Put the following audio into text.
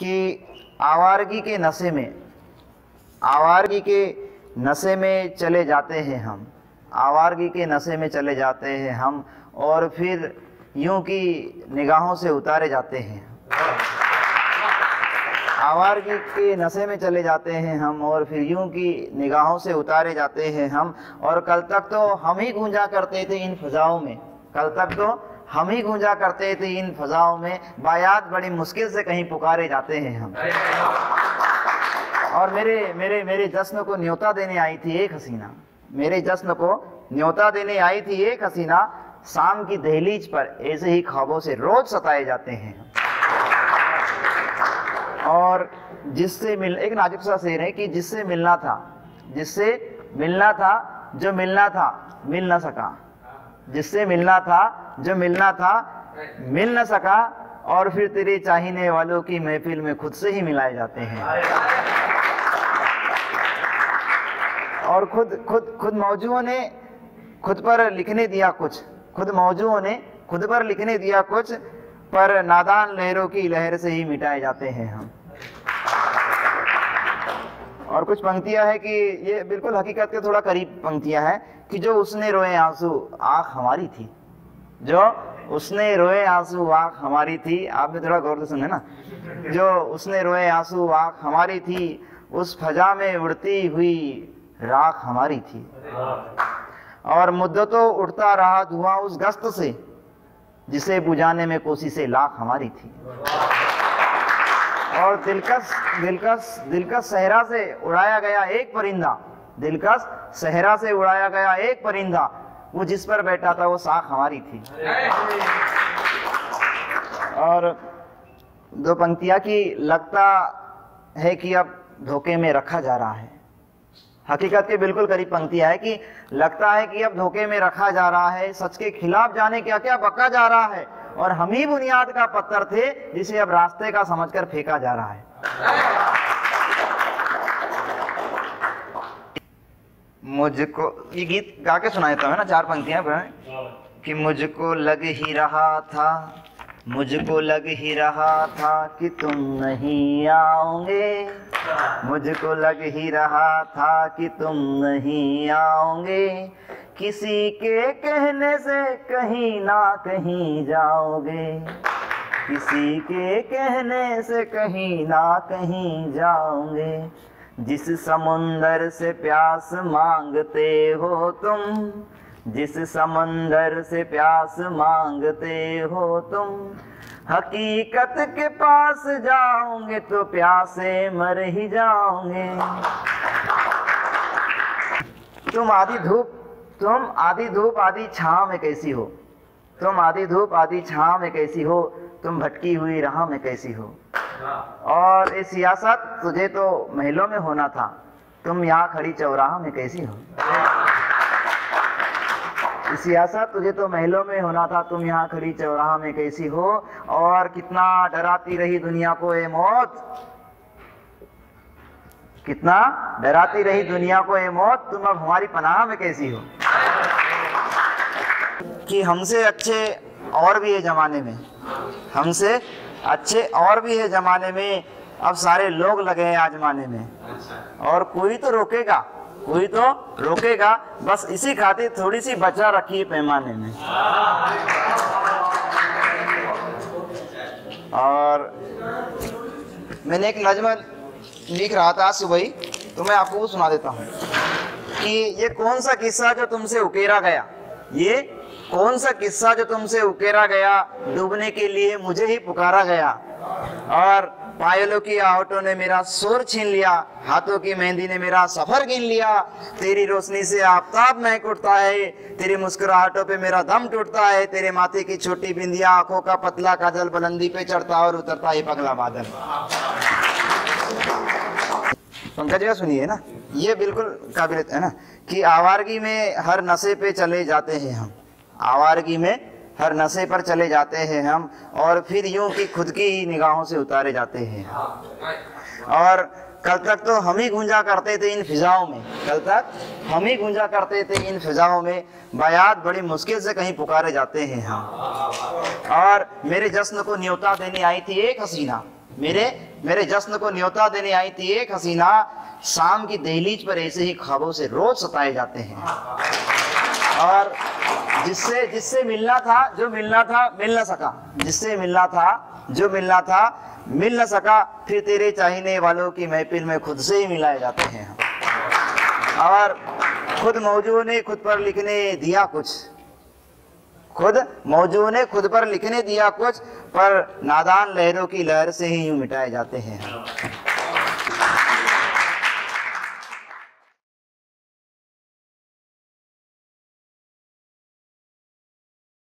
कि आवारगी के नशे में चले जाते हैं हम, आवारगी के नशे में चले जाते हैं हम, और फिर यूं की निगाहों से उतारे जाते हैं। आवारगी के नशे में चले जाते हैं हम और फिर यूं की निगाहों से उतारे जाते हैं हम। और कल तक तो हम ही गूंजा करते थे इन फ़ज़ाओं में, कल तक तो हम ही गूंजा करते थे इन फ़ज़ाओं में, बायात बड़ी मुश्किल से कहीं पुकारे जाते हैं हम। और मेरे जश्न को न्योता देने आई थी एक हसीना, मेरे जश्न को न्योता देने आई थी एक हसीना, शाम की दहलीज पर ऐसे ही ख्वाबों से रोज सताए जाते हैं। और जिससे एक नाजुक सा शेर है कि जिससे मिलना था जो मिलना था मिल न सका, जिससे मिलना था जो मिलना था मिल न सका, और फिर तेरे चाहने वालों की महफिल में खुद से ही मिलाए जाते हैं। और खुद मौजूओं ने खुद पर लिखने दिया कुछ, खुद मौजूओं ने खुद पर लिखने दिया कुछ, पर नादान लहरों की लहर से ही मिटाए जाते हैं हम। और कुछ पंक्तियां है कि ये बिल्कुल हकीकत के थोड़ा करीब पंक्तियां हैं कि जो उसने रोए आंसू आँख हमारी थी, जो उसने रोए आंसू आँख हमारी थी। आपने थोड़ा गौर से सुने ना, जो उसने रोए आंसू आँख हमारी थी, उस फजा में उड़ती हुई राख हमारी थी। और मुद्दतों उठता रहा धुआं उस गश्त से, जिसे बुझाने में कोशिशें लाख हमारी थी। और दिलकश सहरा से उड़ाया गया एक परिंदा, दिलकश सहरा से उड़ाया गया एक परिंदा, वो जिस पर बैठा था वो साख हमारी थी। और दो पंक्तियां की लगता है कि अब धोखे में रखा जा रहा है, हकीकत के बिल्कुल करीब पंक्तियां है कि लगता है कि अब धोखे में रखा जा रहा है, सच के खिलाफ जाने क्या क्या बका जा रहा है, और हम ही बुनियाद का पत्थर थे जिसे अब रास्ते का समझकर फेंका जा रहा है। मुझको ये गीत गा के सुना देता हूँ ना, 4 पंक्तियां कि मुझको लग ही रहा था, मुझको लग ही रहा था कि तुम नहीं आओगे, मुझको लग ही रहा था कि तुम नहीं आओगे, किसी के कहने से कहीं ना कहीं जाओगे, किसी के कहने से कहीं ना कहीं जाओगे। जिस समुंदर से प्यास मांगते हो तुम, जिस समंदर से प्यास मांगते हो तुम, हकीकत के पास जाओगे तो प्यासे मर ही जाओगे। तुम आधी धूप आधी छांव में कैसी हो, तुम आधी धूप आधी छांव में कैसी हो, तुम भटकी हुई राह में कैसी हो। और ये सियासत तुझे तो महलों में होना था, तुम यहाँ खड़ी चौराहा में कैसी हो। सियासत तुझे तो महलों में होना था, तुम यहाँ खड़ी चौराहा में कैसी हो। और कितना डराती रही दुनिया को ये मौत, कितना डराती रही दुनिया को ये मौत, तुम अब हमारी पनाह में कैसी हो। कि हमसे अच्छे और भी है जमाने में, हमसे अच्छे और भी है जमाने में, अब सारे लोग लगे हैं आजमाने में। और कोई तो रोकेगा, कोई तो रोकेगा, बस इसी खातिर थोड़ी सी बचा रखी है पैमाने में। और मैंने एक नज़्म लिख रहा था सुबह ही, तो मैं आपको वो सुना देता हूँ कि ये कौन सा किस्सा जो तुमसे उकेरा गया, ये कौन सा किस्सा जो तुमसे उकेरा गया, डूबने के लिए मुझे ही पुकारा गया। और पायलों की आहटों ने मेरा शोर छीन लिया, हाथों की मेहंदी ने मेरा सफर गिन लिया। तेरी रोशनी से आफताब महक उठता है, तेरी मुस्कुराहटों पे मेरा दम टूटता है। तेरे माथे की छोटी बिंदिया, आंखों का पतला काजल, बुलंदी पे चढ़ता और उतरता है पगला बादल। पंकज जी सुनिए ना, ये बिल्कुल काबिल है ना कि आवारगी में हर नशे पे चले जाते हैं हम, आवारगी में हर नशे पर चले जाते हैं हम, और फिर यूं कि खुद की ही निगाहों से उतारे जाते हैं। और कल तक तो हम ही गूंजा करते थे इन फिजाओं में, कल तक हम ही गूंजा करते थे इन फिजाओं में, बायात बड़ी मुश्किल से कहीं पुकारे जाते हैं हम। और मेरे जश्न को न्योता देने आई थी एक हसीना, मेरे जश्न को न्योता देने आई थी एक हसीना, शाम की दहलीज पर ऐसे ही ख्वाबों से रोज सताए जाते हैं। और जिससे मिलना था, जो मिलना था मिल न सका, जिससे मिलना था, जो मिलना था मिल न सका, फिर तेरे चाहने वालों की महफिल में खुद से ही मिलाए जाते हैं। और खुद मौजू ने खुद पर लिखने दिया कुछ, खुद मौजू ने खुद पर लिखने दिया कुछ, पर नादान लहरों की लहर से ही यूं मिटाए जाते हैं।